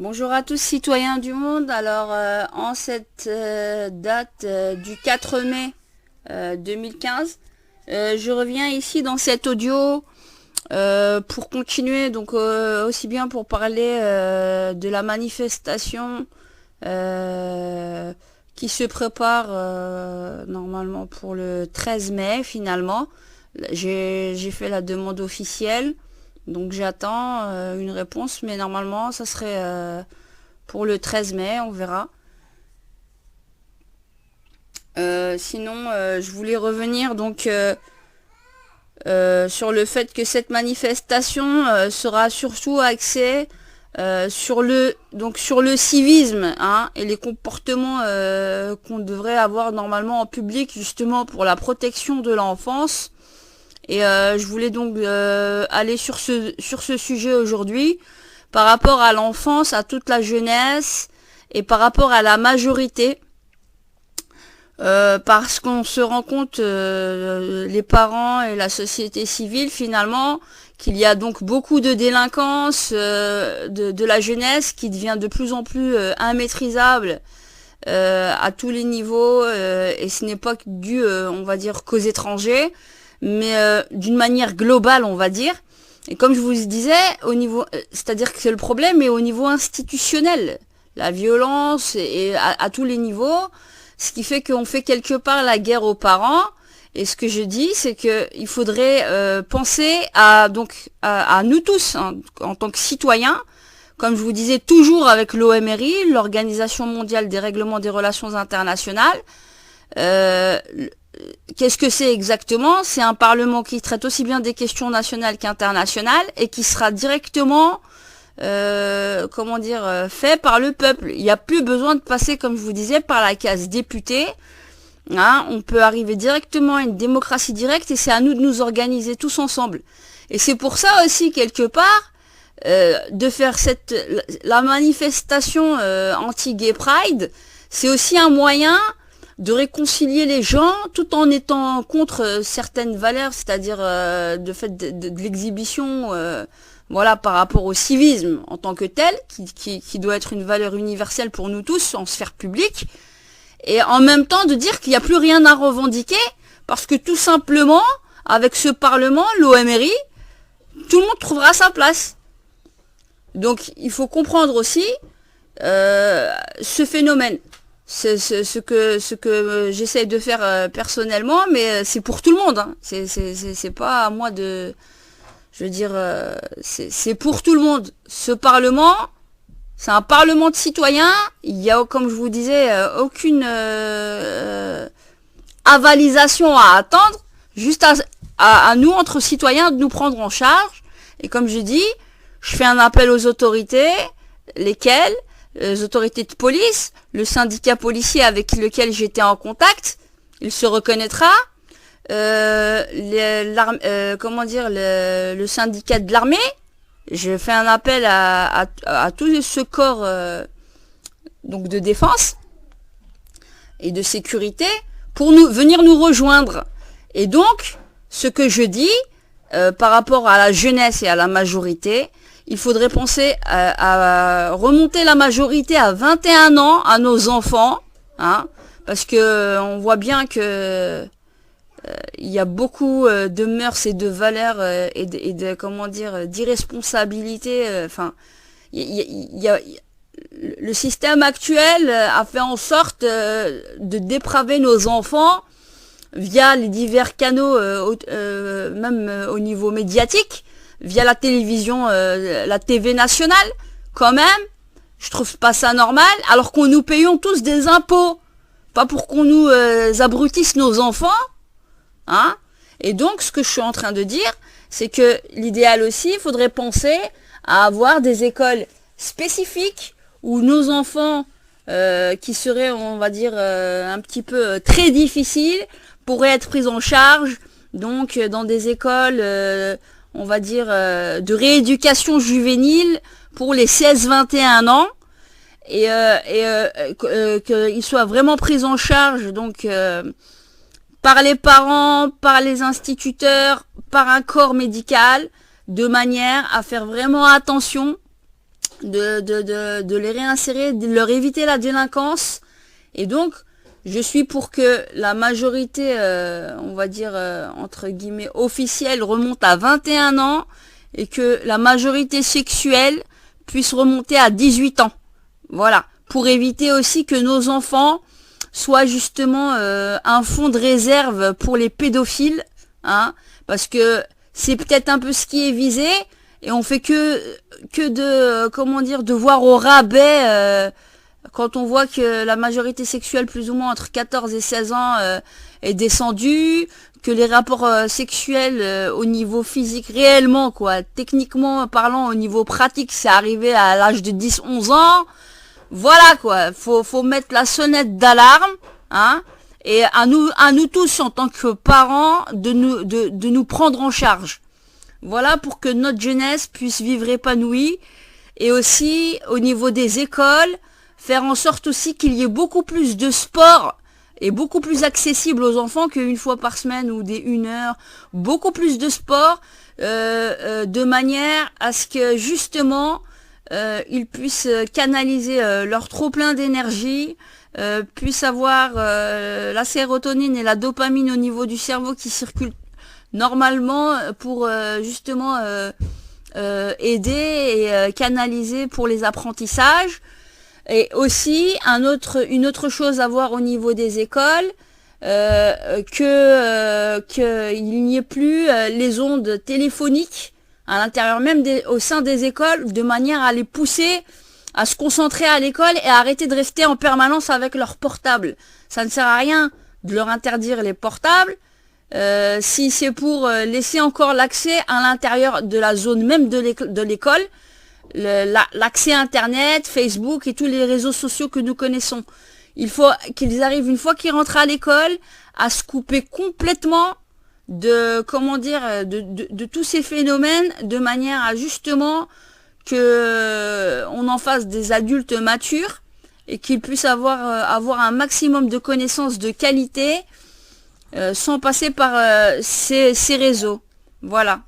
Bonjour à tous citoyens du monde. Alors en cette date du 4 mai 2015, je reviens ici dans cet audio pour continuer, donc aussi bien pour parler de la manifestation qui se prépare normalement pour le 13 mai finalement. J'ai fait la demande officielle. Donc j'attends une réponse, mais normalement ça serait pour le 13 mai, on verra. Sinon, je voulais revenir donc sur le fait que cette manifestation sera surtout axée sur le civisme, hein, et les comportements qu'on devrait avoir normalement en public, justement pour la protection de l'enfance. Et je voulais donc aller sur ce sujet aujourd'hui, par rapport à l'enfance, à toute la jeunesse, et par rapport à la majorité, parce qu'on se rend compte, les parents et la société civile finalement, qu'il y a donc beaucoup de délinquance de la jeunesse qui devient de plus en plus immaîtrisable à tous les niveaux, et ce n'est pas dû, on va dire, qu'aux étrangers, mais d'une manière globale, on va dire. Et comme je vous disais, au niveau, c'est-à-dire que c'est le problème, mais au niveau institutionnel, la violence et à tous les niveaux, ce qui fait qu'on fait quelque part la guerre aux parents. Et ce que je dis, c'est que il faudrait penser à nous tous, hein, en tant que citoyens, comme je vous disais, toujours avec l'OMRI, l'Organisation mondiale des règlements des relations internationales. Euh, Qu'est-ce que c'est exactement? C'est un parlement qui traite aussi bien des questions nationales qu'internationales et qui sera directement, fait par le peuple. Il n'y a plus besoin de passer, comme je vous disais, par la case député. Hein, on peut arriver directement à une démocratie directe et c'est à nous de nous organiser tous ensemble. Et c'est pour ça aussi, quelque part, de faire la manifestation anti-gay pride, c'est aussi un moyen de réconcilier les gens tout en étant contre certaines valeurs, c'est-à-dire de fait de l'exhibition, voilà, par rapport au civisme en tant que tel, qui doit être une valeur universelle pour nous tous en sphère publique, et en même temps de dire qu'il n'y a plus rien à revendiquer, parce que tout simplement, avec ce Parlement, l'OMRI, tout le monde trouvera sa place. Donc il faut comprendre aussi ce phénomène. C'est ce que j'essaie de faire personnellement, mais c'est pour tout le monde, hein. C'est pas à moi de, je veux dire, c'est pour tout le monde. Ce Parlement, c'est un Parlement de citoyens. Il y a, comme je vous disais, aucune avalisation à attendre. Juste à nous, entre citoyens, de nous prendre en charge. Et comme je dis, je fais un appel aux autorités, lesquelles, les autorités de police, le syndicat policier avec lequel j'étais en contact, il se reconnaîtra, le syndicat de l'armée. Je fais un appel à tout ce corps donc de défense et de sécurité pour venir nous rejoindre. Et donc, ce que je dis par rapport à la jeunesse et à la majorité, il faudrait penser à remonter la majorité à 21 ans à nos enfants, hein, parce que on voit bien que il y a beaucoup de mœurs et de valeurs et de comment dire, d'irresponsabilité. Enfin, le système actuel a fait en sorte de dépraver nos enfants via les divers canaux, même au niveau médiatique, via la télévision, la TV nationale, quand même. Je trouve pas ça normal, alors qu'on nous payons tous des impôts, pas pour qu'on nous abrutisse nos enfants, hein. Et donc, ce que je suis en train de dire, c'est que l'idéal aussi, il faudrait penser à avoir des écoles spécifiques où nos enfants, qui seraient, on va dire, un petit peu très difficiles, pourraient être pris en charge, donc dans des écoles, on va dire, de rééducation juvénile pour les 16-21 ans, et qu'ils soient vraiment pris en charge, donc par les parents, par les instituteurs, par un corps médical, de manière à faire vraiment attention de les réinsérer, de leur éviter la délinquance. Et donc, je suis pour que la majorité, on va dire, entre guillemets, officielle remonte à 21 ans et que la majorité sexuelle puisse remonter à 18 ans. Voilà. Pour éviter aussi que nos enfants soient justement un fonds de réserve pour les pédophiles, hein, parce que c'est peut-être un peu ce qui est visé, et on fait que de, comment dire, de voir au rabais, quand on voit que la majorité sexuelle plus ou moins entre 14 et 16 ans est descendue, que les rapports sexuels au niveau physique réellement, quoi, techniquement parlant, au niveau pratique, c'est arrivé à l'âge de 10-11 ans. Voilà, quoi, faut mettre la sonnette d'alarme, hein, et à nous tous en tant que parents de nous prendre en charge. Voilà, pour que notre jeunesse puisse vivre épanouie, et aussi au niveau des écoles, faire en sorte aussi qu'il y ait beaucoup plus de sport et beaucoup plus accessible aux enfants qu'une fois par semaine ou des 1 heure, beaucoup plus de sport, de manière à ce que justement ils puissent canaliser leur trop plein d'énergie, puissent avoir la sérotonine et la dopamine au niveau du cerveau qui circulent normalement pour justement aider et canaliser pour les apprentissages. Et aussi une autre chose à voir au niveau des écoles, qu'il n'y ait plus les ondes téléphoniques à l'intérieur même au sein des écoles, de manière à les pousser à se concentrer à l'école et à arrêter de rester en permanence avec leur portable. Ça ne sert à rien de leur interdire les portables si c'est pour laisser encore l'accès à l'intérieur de la zone même de l'école, l'accès Internet, Facebook et tous les réseaux sociaux que nous connaissons. Il faut qu'ils arrivent, une fois qu'ils rentrent à l'école, à se couper complètement de, comment dire, de tous ces phénomènes, de manière à justement que on en fasse des adultes matures et qu'ils puissent avoir un maximum de connaissances de qualité sans passer par ces réseaux. Voilà.